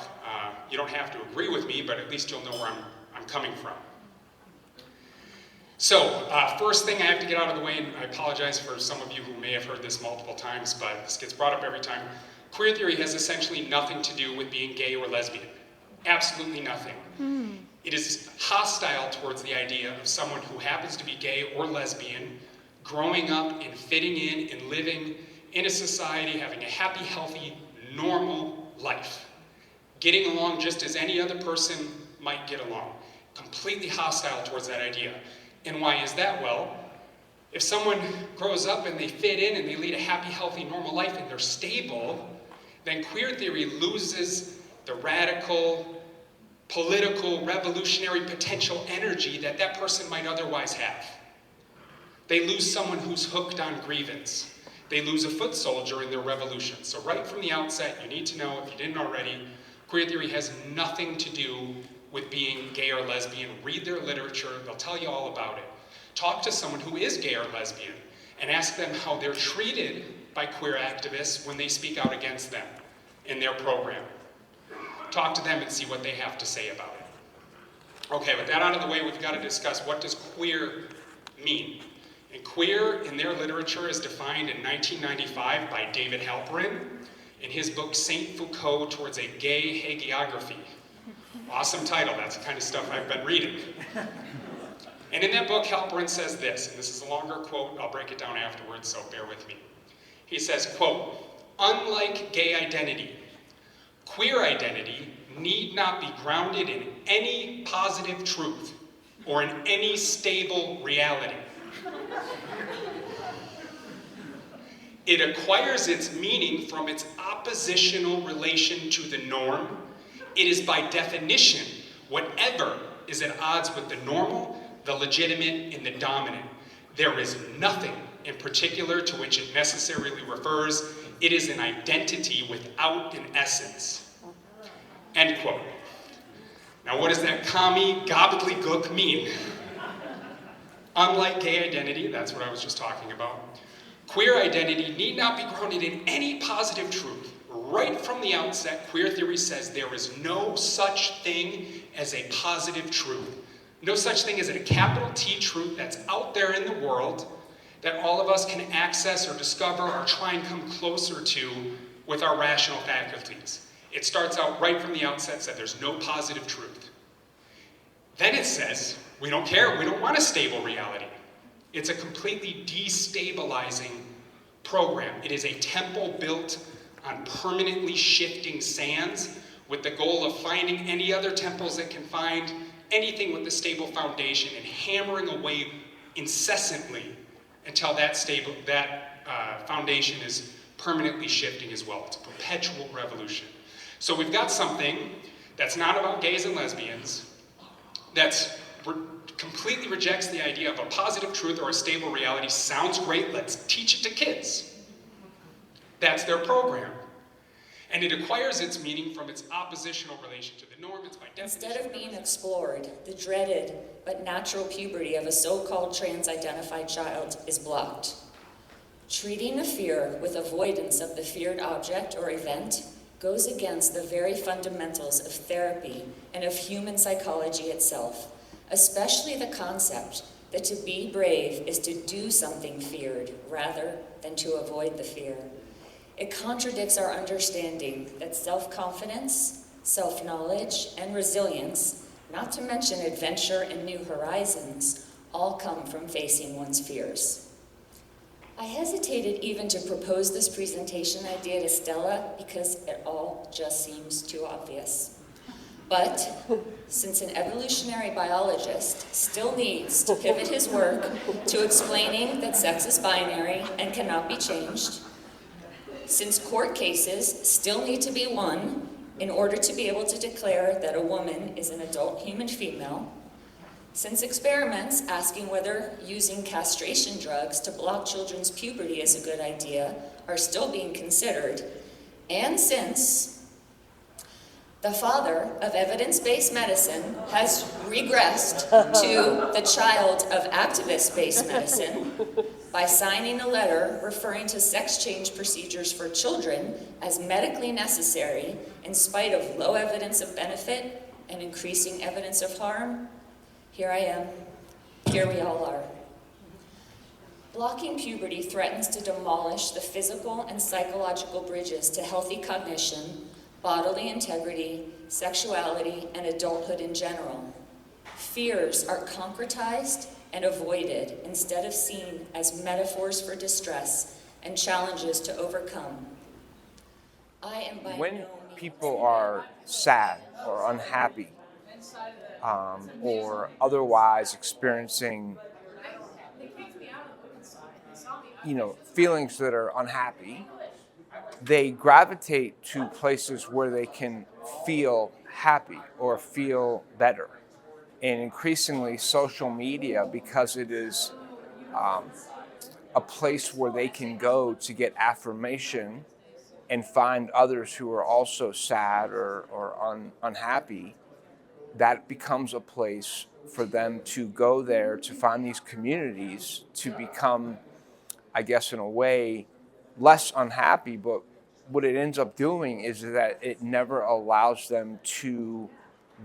you don't have to agree with me, but at least you'll know where I'm coming from. So, first thing I have to get out of the way, and I apologize for some of you who may have heard this multiple times, but this gets brought up every time. Queer theory has essentially nothing to do with being gay or lesbian. Absolutely nothing. It is hostile towards the idea of someone who happens to be gay or lesbian, growing up and fitting in and living in a society, having a happy, healthy, normal life. Getting along just as any other person might get along. Completely hostile towards that idea. And why is that? Well, if someone grows up and they fit in and they lead a happy, healthy, normal life and they're stable, then queer theory loses the radical, political, revolutionary potential energy that person might otherwise have. They lose someone who's hooked on grievance. They lose a foot soldier in their revolution. So right from the outset, you need to know, if you didn't already, queer theory has nothing to do with being gay or lesbian. Read their literature, they'll tell you all about it. Talk to someone who is gay or lesbian and ask them how they're treated by queer activists when they speak out against them in their program. Talk to them and see what they have to say about it. Okay, with that out of the way, we've got to discuss, what does queer mean? And queer in their literature is defined in 1995 by David Halperin in his book Saint Foucault Towards a Gay Hagiography. Awesome title, that's the kind of stuff I've been reading. And in that book, Halperin says this, and this is a longer quote, I'll break it down afterwards, so bear with me. He says, quote, "Unlike gay identity, queer identity need not be grounded in any positive truth or in any stable reality. It acquires its meaning from its oppositional relation to the norm. It is by definition whatever is at odds with the normal, the legitimate, and the dominant. There is nothing in particular to which it necessarily refers. It is an identity without an essence." End quote. Now what does that commie gobbledygook mean? Unlike gay identity, that's what I was just talking about, queer identity need not be grounded in any positive truth. Right from the outset, queer theory says there is no such thing as a positive truth. No such thing as a capital T truth that's out there in the world that all of us can access or discover or try and come closer to with our rational faculties. It starts out right from the outset, said there's no positive truth. Then it says, we don't care, we don't want a stable reality. It's a completely destabilizing program. It is a temple built on permanently shifting sands with the goal of finding any other temples that can find anything with a stable foundation and hammering away incessantly until that foundation is permanently shifting as well. It's a perpetual revolution. So we've got something that's not about gays and lesbians, that completely rejects the idea of a positive truth or a stable reality. Sounds great, let's teach it to kids. That's their program. And it acquires its meaning from its oppositional relation to the norm. It's by definition. Instead of being explored, the dreaded but natural puberty of a so-called trans-identified child is blocked. Treating a fear with avoidance of the feared object or event goes against the very fundamentals of therapy and of human psychology itself, especially the concept that to be brave is to do something feared rather than to avoid the fear. It contradicts our understanding that self-confidence, self-knowledge, and resilience, not to mention adventure and new horizons, all come from facing one's fears. I hesitated even to propose this presentation idea to Stella because it all just seems too obvious. But since an evolutionary biologist still needs to pivot his work to explaining that sex is binary and cannot be changed, since court cases still need to be won in order to be able to declare that a woman is an adult human female, since experiments asking whether using castration drugs to block children's puberty is a good idea are still being considered, and since the father of evidence-based medicine has regressed to the child of activist-based medicine by signing a letter referring to sex change procedures for children as medically necessary in spite of low evidence of benefit and increasing evidence of harm, here I am. Here we all are. Blocking puberty threatens to demolish the physical and psychological bridges to healthy cognition, bodily integrity, sexuality, and adulthood in general. Fears are concretized and avoided instead of seen as metaphors for distress and challenges to overcome. I am by when people are sad or unhappy, or otherwise experiencing, feelings that are unhappy, they gravitate to places where they can feel happy or feel better. And increasingly social media, because it is a place where they can go to get affirmation and find others who are also sad or unhappy, that becomes a place for them to go there to find these communities to become, I guess in a way, less unhappy. But what it ends up doing is that it never allows them to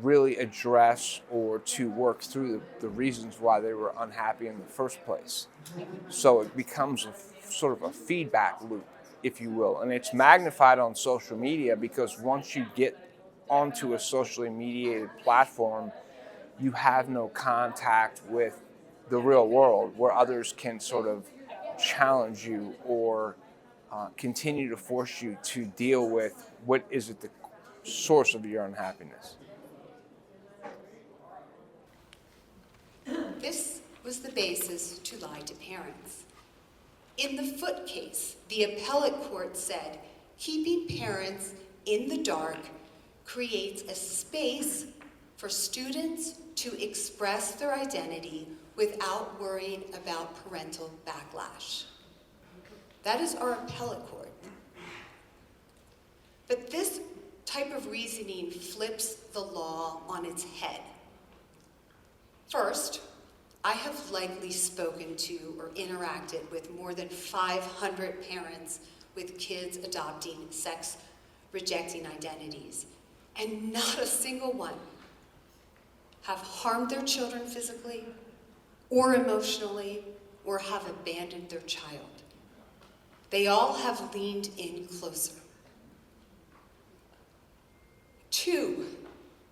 really address or to work through the reasons why they were unhappy in the first place. So it becomes sort of a feedback loop, if you will. And it's magnified on social media because once you get onto a socially mediated platform, you have no contact with the real world where others can sort of challenge you or continue to force you to deal with what is at the source of your unhappiness. This was the basis to lie to parents. In the Foote case, the appellate court said, keeping parents in the dark creates a space for students to express their identity without worrying about parental backlash. That is our appellate court. But this type of reasoning flips the law on its head. First, I have likely spoken to or interacted with more than 500 parents with kids adopting sex-rejecting identities, and not a single one have harmed their children physically or emotionally or have abandoned their child. They all have leaned in closer. 2,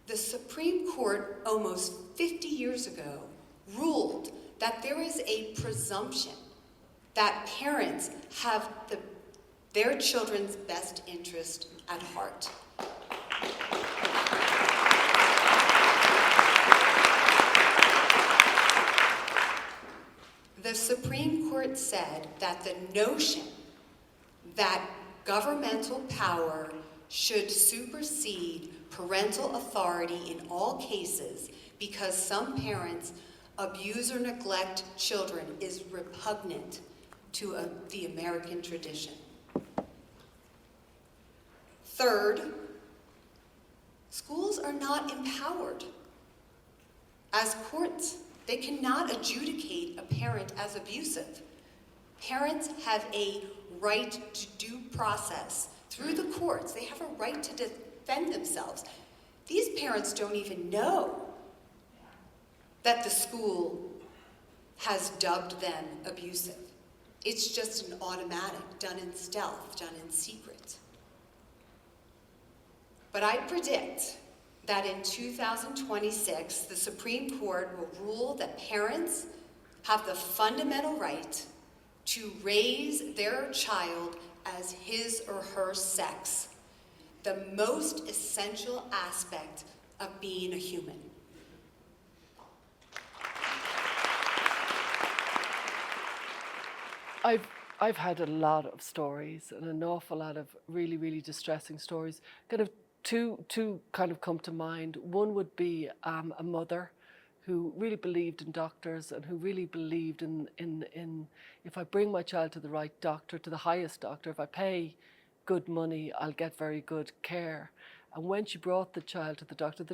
the Supreme Court almost 50 years ago ruled that there is a presumption that parents have their children's best interest at heart. The Supreme Court said that the notion that governmental power should supersede parental authority in all cases because some parents abuse or neglect children is repugnant to the American tradition. Third, schools are not empowered. As courts, they cannot adjudicate a parent as abusive. Parents have a right to due process through the courts. They have a right to defend themselves. These parents don't even know that the school has dubbed them abusive. It's just an automatic, done in stealth, done in secret. But I predict that in 2026, the Supreme Court will rule that parents have the fundamental right to raise their child as his or her sex, the most essential aspect of being a human. I've had a lot of stories, and an awful lot of really, really distressing stories. Kind of two kind of come to mind. One would be a mother who really believed in doctors and who really believed in if I bring my child to the right doctor, to the highest doctor, if I pay good money, I'll get very good care. And when she brought the child to the doctor,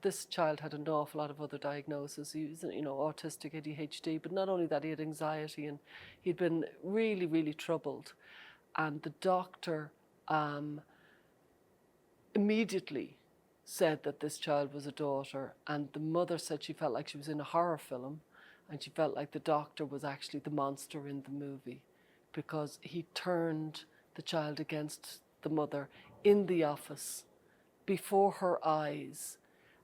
this child had an awful lot of other diagnoses. He was, autistic, ADHD, but not only that, he had anxiety, and he'd been really, really troubled. And the doctor immediately said that this child was a daughter, and the mother said she felt like she was in a horror film, and she felt like the doctor was actually the monster in the movie, because he turned the child against the mother in the office before her eyes,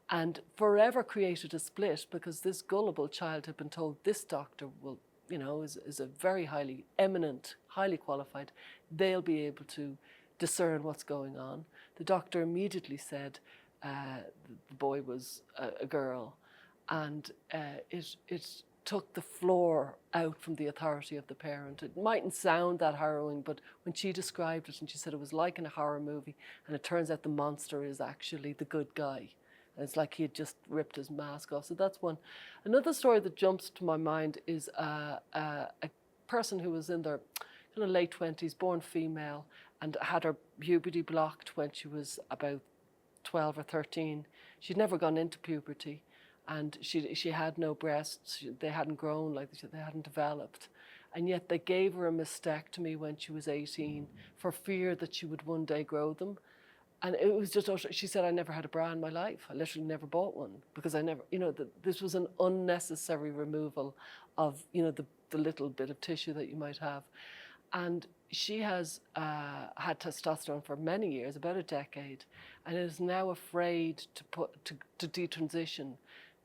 and forever created a split, because this gullible child had been told this doctor will, is a very highly eminent, highly qualified, they'll be able to discern what's going on. The doctor immediately said the boy was a girl, and it took the floor out from the authority of the parent. It mightn't sound that harrowing, but when she described it, and she said it was like in a horror movie, and it turns out the monster is actually the good guy. And it's like he had just ripped his mask off. So that's one. Another story that jumps to my mind is a person who was in their late 20s, born female, and had her puberty blocked when she was about 12 or 13. She'd never gone into puberty, and she had no breasts. They hadn't grown, they hadn't developed. And yet they gave her a mastectomy when she was 18 for fear that she would one day grow them. And it was just, she said, I never had a bra in my life. I literally never bought one, because I never, this was an unnecessary removal of, the little bit of tissue that you might have. And she has had testosterone for many years, about a decade, and is now afraid to detransition,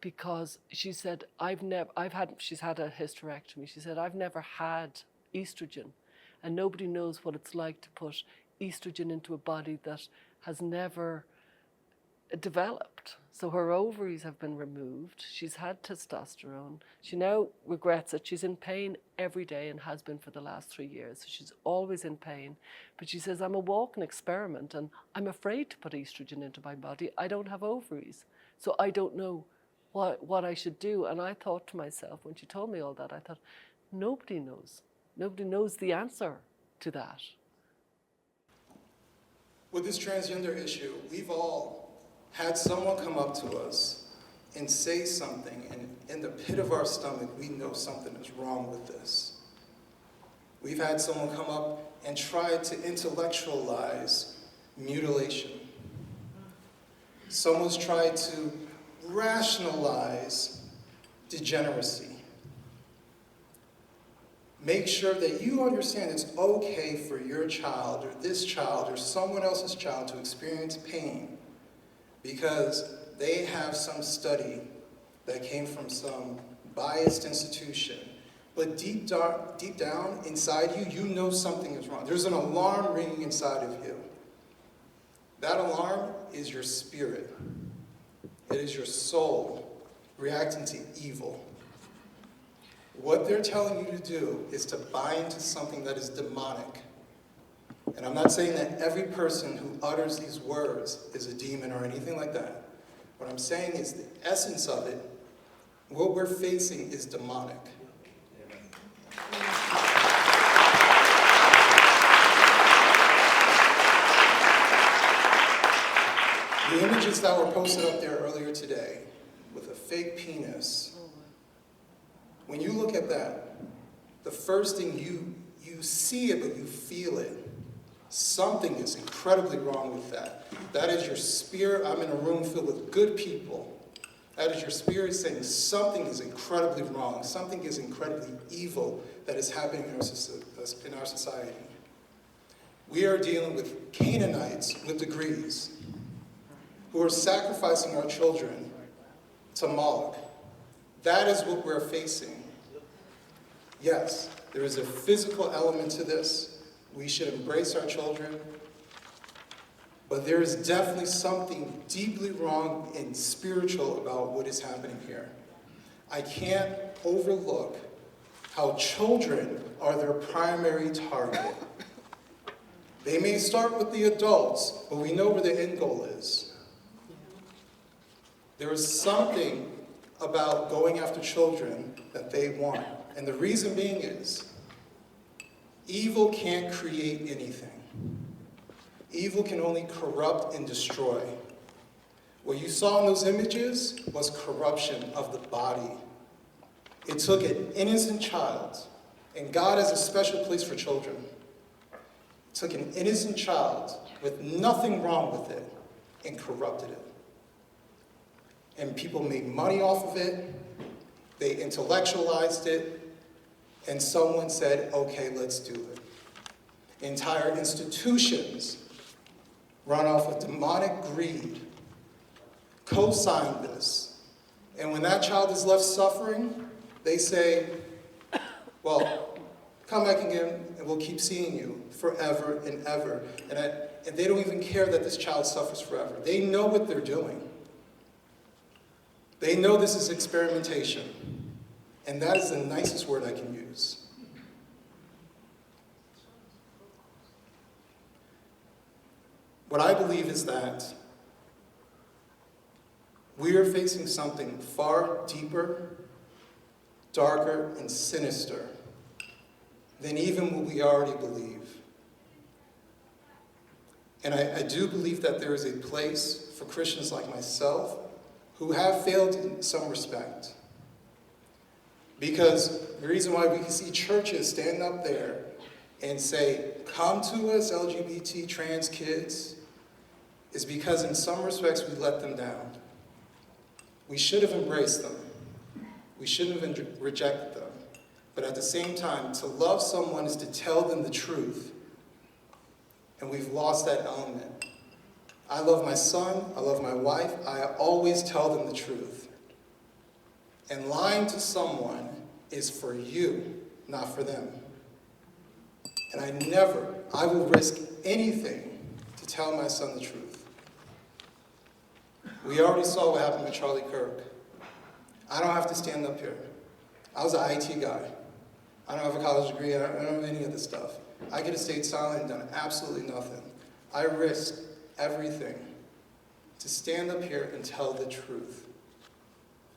because she said, she's had a hysterectomy. She said, I've never had estrogen, and nobody knows what it's like to put estrogen into a body that has never developed. So her ovaries have been removed. She's had testosterone. She now regrets it. She's in pain every day and has been for the last 3 years. So she's always in pain. But she says, I'm a walking experiment, and I'm afraid to put estrogen into my body. I don't have ovaries. So I don't know what I should do. And I thought to myself, when she told me all that, I thought, nobody knows. Nobody knows the answer to that. With this transgender issue, we've all had someone come up to us and say something, and in the pit of our stomach, we know something is wrong with this. We've had someone come up and try to intellectualize mutilation. Someone's tried to rationalize degeneracy. Make sure that you understand it's okay for your child or this child or someone else's child to experience pain, because they have some study that came from some biased institution. But deep down inside you, you know something is wrong. There's an alarm ringing inside of you. That alarm is your spirit. It is your soul reacting to evil. What they're telling you to do is to buy into something that is demonic. And I'm not saying that every person who utters these words is a demon or anything like that. What I'm saying is the essence of it, what we're facing is demonic. that were posted up there earlier today with a fake penis, when you look at that, the first thing you see it, but you feel it. Something is incredibly wrong with that. That is your spirit. I'm in a room filled with good people. That is your spirit saying something is incredibly wrong. Something is incredibly evil that is happening in our society. We are dealing with Canaanites with degrees who are sacrificing our children to Moloch. That is what we're facing. Yes, there is a physical element to this. We should embrace our children. But there is definitely something deeply wrong and spiritual about what is happening here. I can't overlook how children are their primary target. They may start with the adults, but we know where the end goal is. There is something about going after children that they want. And the reason being is, evil can't create anything. Evil can only corrupt and destroy. What you saw in those images was corruption of the body. It took an innocent child, and God has a special place for children. It took an innocent child with nothing wrong with it and corrupted it. And people made money off of it, they intellectualized it, and someone said, okay, let's do it. Entire institutions run off of demonic greed, co-sign this. And when that child is left suffering, they say, well, come back again and we'll keep seeing you forever and ever. And they don't even care that this child suffers forever. They know what they're doing. They know this is experimentation. And that is the nicest word I can use. What I believe is that we are facing something far deeper, darker, and sinister than even what we already believe. And I do believe that there is a place for Christians like myself who have failed in some respect. Because the reason why we can see churches stand up there and say, come to us, LGBT, trans kids, is because in some respects we let them down. We should have embraced them. We shouldn't have rejected them. But at the same time, to love someone is to tell them the truth. And we've lost that element. I love my son, I love my wife, I always tell them the truth. And lying to someone is for you, not for them. And I will risk anything to tell my son the truth. We already saw what happened with Charlie Kirk. I don't have to stand up here. I was an IT guy. I don't have a college degree, I don't have any of this stuff. I could have stayed silent and done absolutely nothing. I risked everything to stand up here and tell the truth.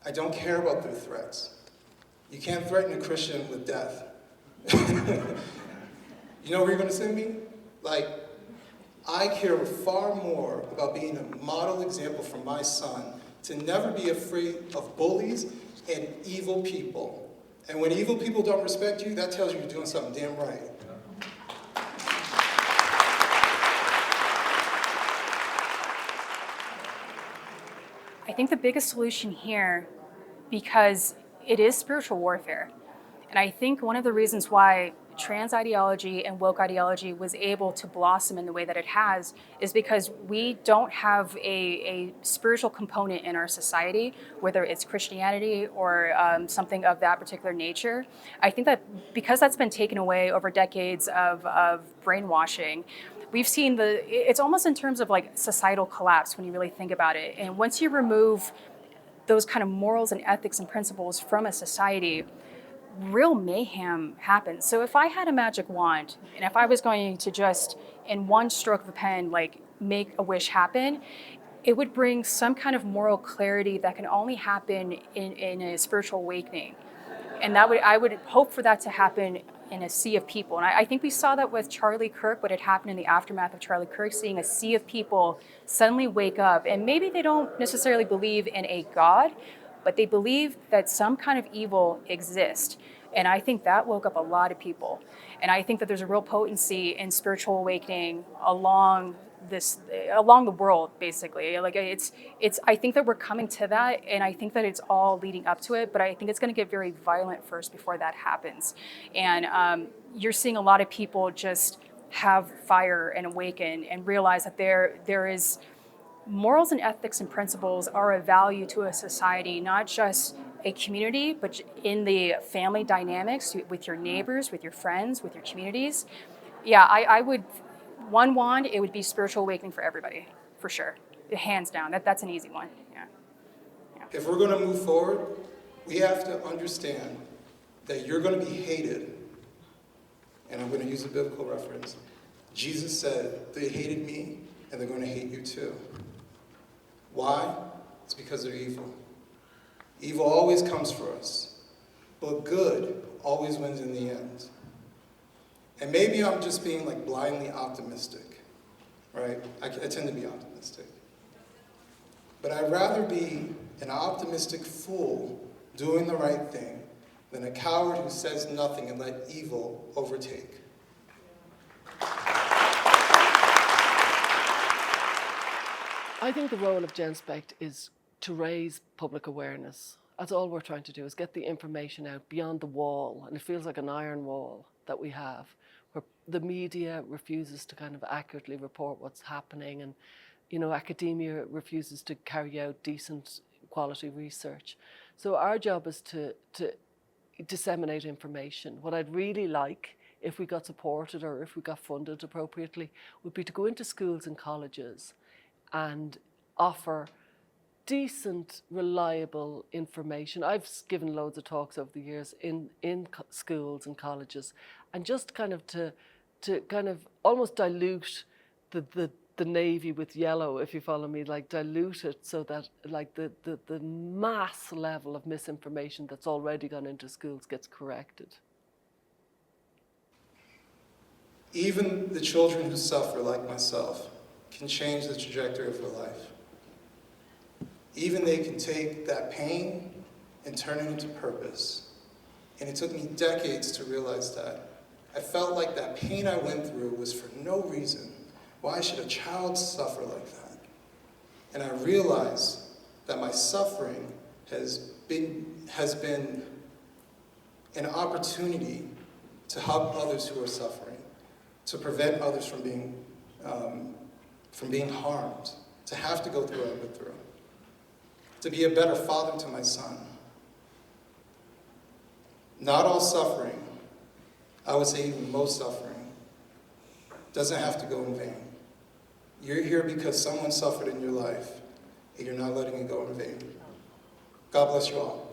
I don't care about their threats. You can't threaten a Christian with death. You know where you're going to send me? Like, I care far more about being a model example for my son to never be afraid of bullies and evil people. And when evil people don't respect you, that tells you you're doing something damn right. I think the biggest solution here, because it is spiritual warfare, and I think one of the reasons why trans ideology and woke ideology was able to blossom in the way that it has is because we don't have a spiritual component in our society, whether it's Christianity or something of that particular nature. I think that because that's been taken away over decades of brainwashing, we've seen it's almost in terms of like societal collapse when you really think about it. And once you remove those kind of morals and ethics and principles from a society, real mayhem happens. So if I had a magic wand, and if I was going to just, in one stroke of a pen, like make a wish happen, it would bring some kind of moral clarity that can only happen in a spiritual awakening. And I would hope for that to happen in a sea of people. And I think we saw that with Charlie Kirk, what had happened in the aftermath of Charlie Kirk, seeing a sea of people suddenly wake up, and maybe they don't necessarily believe in a God, but they believe that some kind of evil exists. And I think that woke up a lot of people. And I think that there's a real potency in spiritual awakening along the world, basically. Like it's I think that we're coming to that, and I think that it's all leading up to it, but I think it's going to get very violent first before that happens. And you're seeing a lot of people just have fire and awaken and realize that there is morals and ethics and principles are of value to a society, not just a community, but in the family dynamics with your neighbors, with your friends, with your communities. Yeah, I would, one wand, it would be spiritual awakening for everybody, for sure. Hands down, that's an easy one. Yeah. If we're going to move forward, we have to understand that you're going to be hated. And I'm going to use a biblical reference. Jesus said, they hated me, and they're going to hate you too. Why? It's because they're evil. Evil always comes for us, but good always wins in the end. And maybe I'm just being like blindly optimistic, right? I tend to be optimistic. But I'd rather be an optimistic fool doing the right thing than a coward who says nothing and let evil overtake. I think the role of Genspect is to raise public awareness. That's all we're trying to do, is get the information out beyond the wall. And it feels like an iron wall that we have, where the media refuses to kind of accurately report what's happening, and academia refuses to carry out decent quality research. So our job is to disseminate information. What I'd really like, if we got supported or if we got funded appropriately, would be to go into schools and colleges and offer decent, reliable information. I've given loads of talks over the years in schools and colleges, and just kind of to kind of almost dilute the navy with yellow, if you follow me, like dilute it so that like the mass level of misinformation that's already gone into schools gets corrected. Even the children who suffer, like myself, can change the trajectory of their life. Even they can take that pain and turn it into purpose. And it took me decades to realize that. I felt like that pain I went through was for no reason. Why should a child suffer like that? And I realized that my suffering has been an opportunity to help others who are suffering, to prevent others from being harmed, to have to go through what I went through, to be a better father to my son. Not all suffering, I would say even most suffering, doesn't have to go in vain. You're here because someone suffered in your life, and you're not letting it go in vain. God bless you all.